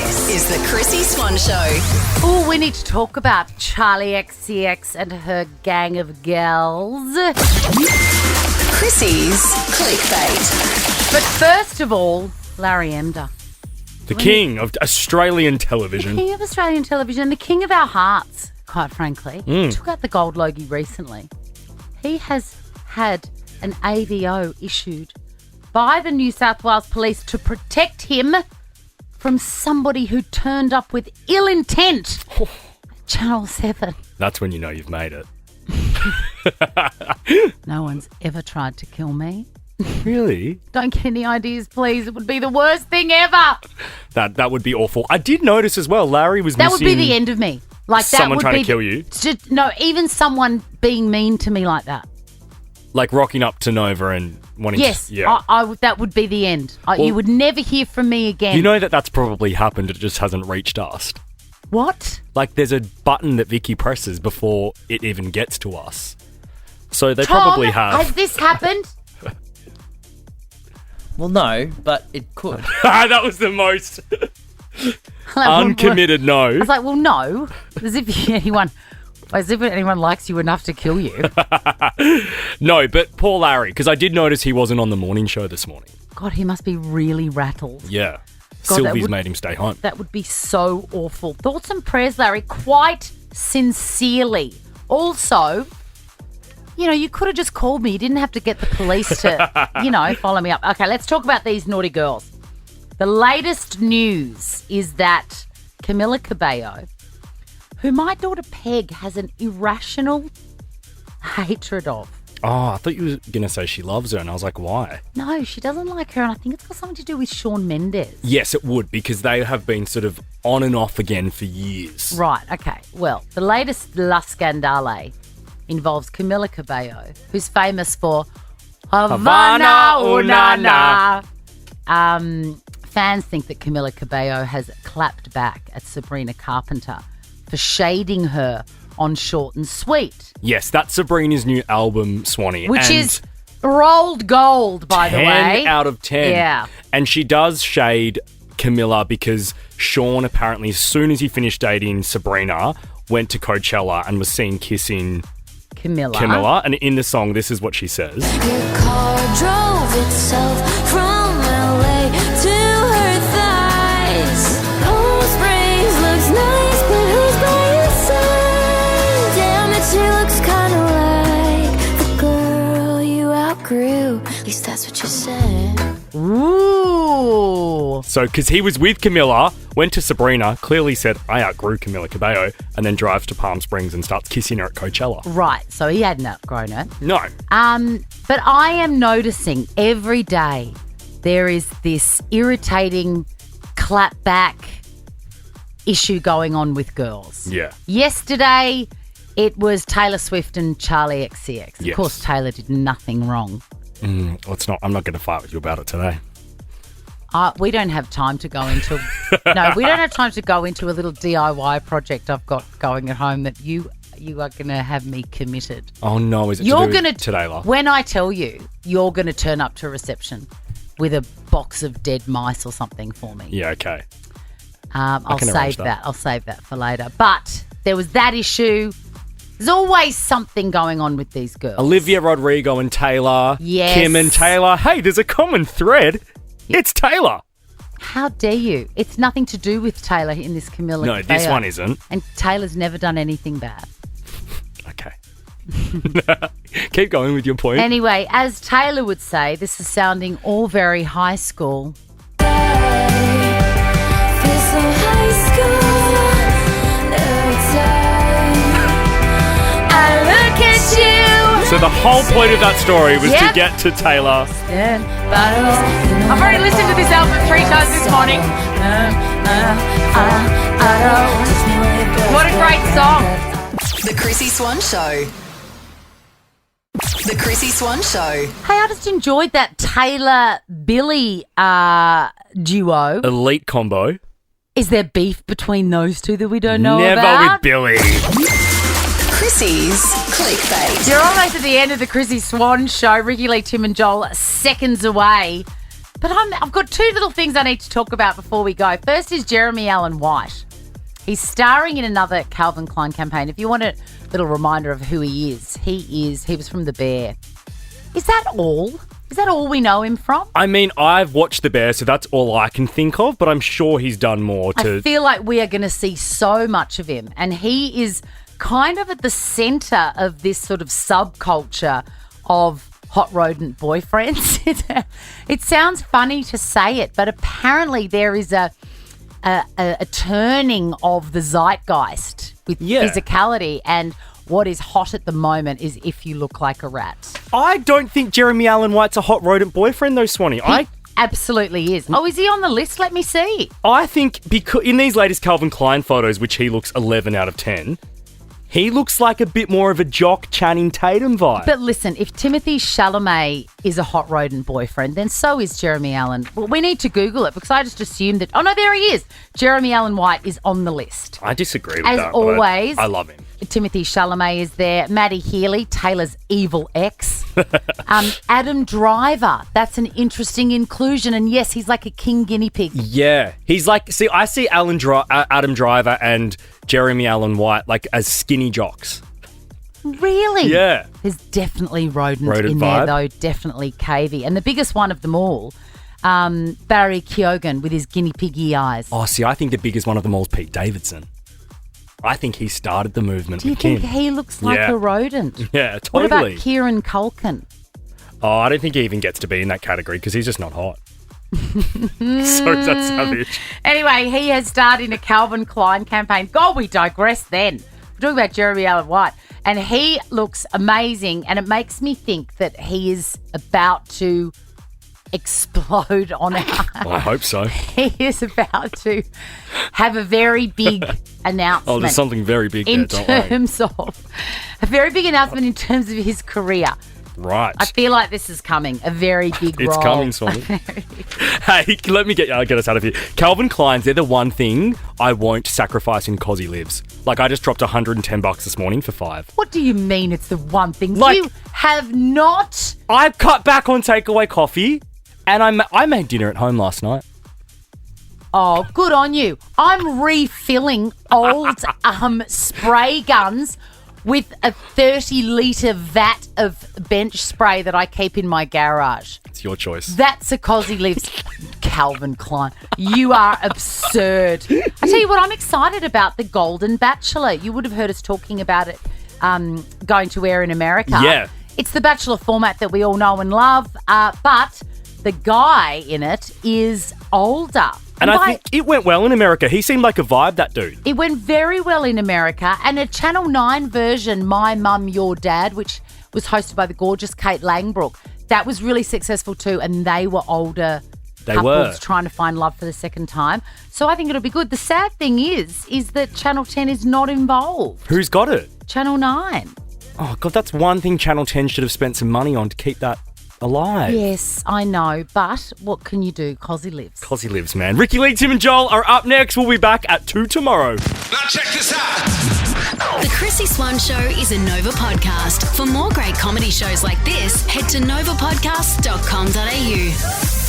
This is the Chrissy Swan Show. Oh, we need to talk about Charlie XCX and her gang of gals. Chrissy's Clickbait. But first of all, Larry Emder. The king of Australian television. The king of Australian television, the king of our hearts, quite frankly. Took out the gold logie recently. He has had an AVO issued by the New South Wales Police to protect him from somebody who turned up with ill intent. Channel 7. That's when you know you've made it. No one's ever tried to kill me. Really? Don't get any ideas, please. It would be the worst thing ever. That would be awful. I did notice as well, Larry was That missing... would be the end of me. Like that someone would trying be to kill you? No, even someone being mean to me like that. Like rocking up to Nova and wanting Yes, to... Yeah. that would be the end. You would never hear from me again. You know that's probably happened, it just hasn't reached us. What? Like there's a button that Vicky presses before it even gets to us. So they Tom, probably have. Has this happened? Well, no, but it could. That was the most uncommitted no. I was like, well, no. As if anyone likes you enough to kill you. No, but poor Larry, because I did notice he wasn't on the morning show this morning. God, he must be really rattled. Yeah. God, Sylvie's made him stay home. That would be so awful. Thoughts and prayers, Larry, quite sincerely. Also, you could have just called me. You didn't have to get the police to, follow me up. Okay, let's talk about these naughty girls. The latest news is that Camila Cabello, who my daughter Peg has an irrational hatred of. Oh, I thought you were going to say she loves her, and I was like, why? No, she doesn't like her, and I think it's got something to do with Shawn Mendes. Yes, it would, because they have been sort of on and off again for years. Right, okay. Well, the latest La Scandale involves Camila Cabello, who's famous for Havana Unana. Fans think that Camila Cabello has clapped back at Sabrina Carpenter for shading her on Short and Sweet. Yes, that's Sabrina's new album, Swanee. Which is rolled gold, by the way. 10 out of 10. Yeah. And she does shade Camilla because Sean apparently, as soon as he finished dating Sabrina, went to Coachella and was seen kissing Camilla. And in the song, this is what she says. Your car drove itself from LA to her thighs. Cold Springs looks nice, but who's by your side? Damn it, she looks kinda like the girl you outgrew. At least that's what you said. Ooh. So, because he was with Camilla, went to Sabrina, clearly said, I outgrew Camila Cabello, and then drives to Palm Springs and starts kissing her at Coachella. Right, so he hadn't outgrown her. No. But I am noticing every day there is this irritating clapback issue going on with girls. Yeah. Yesterday, it was Taylor Swift and Charlie XCX. Yes. Of course, Taylor did nothing wrong. I'm not going to fight with you about it today. We don't have time to go into... No, we don't have time to go into a little DIY project I've got going at home that you are going to have me committed. Oh, no. Is it You're to do gonna with Taylor? When I tell you, you're going to turn up to reception with a box of dead mice or something for me. Yeah, okay. I'll save that. I'll save that for later. But there was that issue. There's always something going on with these girls. Olivia Rodrigo and Taylor. Yes. Kim and Taylor. Hey, there's a common thread. It's Taylor. How dare you? It's nothing to do with Taylor in this Camilla. No, this one isn't. And Taylor's never done anything bad. Okay. Keep going with your point. Anyway, as Taylor would say, this is sounding all very high school. So the whole point of that story was to get to Taylor. I've already listened to this album 3 times this morning. What a great song. The Chrissy Swan Show. The Chrissy Swan Show. Hey, I just enjoyed that Taylor-Billy duo. Elite combo. Is there beef between those two that we don't know Never about? with Billy. Chrissy's Clickbait. You're almost at the end of the Chrissy Swan Show. Ricky Lee, Tim and Joel, seconds away But I've got two little things I need to talk about before we go. First is Jeremy Allen White. He's starring in another Calvin Klein campaign. If you want a little reminder of who he was from The Bear. Is that all? Is that all we know him from? I mean, I've watched The Bear, so that's all I can think of, but I'm sure he's done more to... I feel like we are going to see so much of him, and he is kind of at the centre of this sort of subculture of hot rodent boyfriends. It sounds funny to say it, but apparently there is a turning of the zeitgeist with physicality, and what is hot at the moment is if you look like a rat. I don't think Jeremy Allen White's a hot rodent boyfriend, though, Swanee. He absolutely is. Oh, is he on the list? Let me see. I think because in these latest Calvin Klein photos, which he looks 11 out of 10, he looks like a bit more of a jock Channing Tatum vibe. But listen, if Timothée Chalamet is a hot rodent boyfriend, then so is Jeremy Allen. Well, we need to Google it because I just assumed that... Oh, no, there he is. Jeremy Allen White is on the list. I disagree with As that. As always. I love him. Timothée Chalamet is there. Maddie Healy, Taylor's evil ex. Adam Driver. That's an interesting inclusion. And yes, he's like a king guinea pig. Yeah. He's like... See, I see Adam Driver and Jeremy Allen White like as skinny jocks. Really? Yeah. There's definitely rodent in vibe. there, though. Definitely cavey. And the biggest one of them all, Barry Keoghan with his guinea piggy eyes. Oh, see, I think the biggest one of them all is Pete Davidson. I think he started the movement. Do you think he looks like a rodent? Yeah, What totally. about Kieran Culkin? Oh, I don't think he even gets to be in that category because he's just not hot. So that's savage. Anyway, he has starred in a Calvin Klein campaign. God, we digress then. We're talking about Jeremy Allen White. And he looks amazing. And it makes me think that he is about to explode on our... Well, I hope so. He is about to have a very big announcement. Oh, there's something very big there, don't worry. In terms of... A very big announcement in terms of his career. Right. I feel like this is coming. A very big It's role. coming, Swanee. Hey, let me get us out of here. Calvin Klein's, they're the one thing I won't sacrifice in Cozzy Lives. Like, I just dropped $110 this morning for 5. What do you mean it's the one thing? Like- You have not... I cut back on takeaway coffee, and I made dinner at home last night. Oh, good on you. I'm refilling old spray guns with a 30-litre vat of bench spray that I keep in my garage. It's your choice. That's a Cozzy Lives. Calvin Klein. You are absurd. I tell you what, I'm excited about The Golden Bachelor. You would have heard us talking about it going to air in America. Yeah. It's the Bachelor format that we all know and love, but the guy in it is older. And I think it went well in America. He seemed like a vibe, that dude. It went very well in America. And a Channel 9 version, My Mum, Your Dad, which was hosted by the gorgeous Kate Langbrook, that was really successful too. And they were older couples trying to find love for the second time. So I think it'll be good. The sad thing is that Channel 10 is not involved. Who's got it? Channel 9. Oh, God, that's one thing Channel 10 should have spent some money on to keep that alive. Yes, I know. But what can you do? Cozzy Lives. Cozzy Lives, man. Ricky Lee, Tim and Joel are up next. We'll be back at 2 tomorrow. Now check this out. The Chrissy Swan Show is a Nova podcast. For more great comedy shows like this, head to novapodcast.com.au.